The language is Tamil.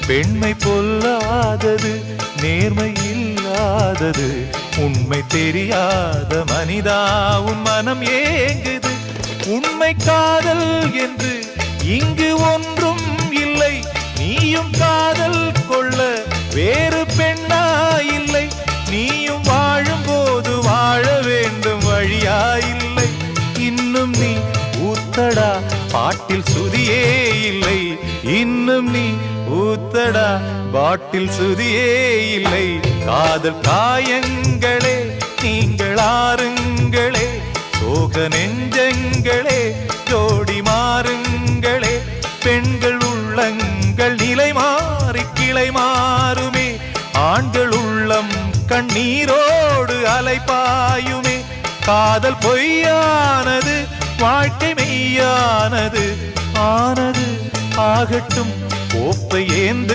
பெண்மை பொல்லாதது, நேர்மை இல்லாதது, உண்மை தெரியாத மனிதா உன் மனம் ஏங்குது. உண்மை காதல் என்று இங்கு ஒன்றும் இல்லை, நீயும் காதல் கொள்ள வேறு பெண்ணா இல்லை. நீயும் வாழும் போது வாழ வேண்டும், வழியா இல்லை. இன்னும் நீ ஊத்தடா பாட்டில் சுதியே இல்லை, இன்னும் நீ ஊத்தடா பாட்டில் சுதியே இல்லை. காதல் காயங்களே நீங்கள் ஆறுங்களே, சோக நெஞ்சங்களே ஜோடி மாறுங்களே. பெண்கள் உள்ளங்கள் நிலை மாறி கிளை மாறுமே, ஆண்கள் உள்ளம் கண்ணீரோடு அலைபாயுமே. காதல் பொய்யானது, வாழ்க்கை மெய்யானது, ஆனது ஆகட்டும் கோப்பை ஏந்து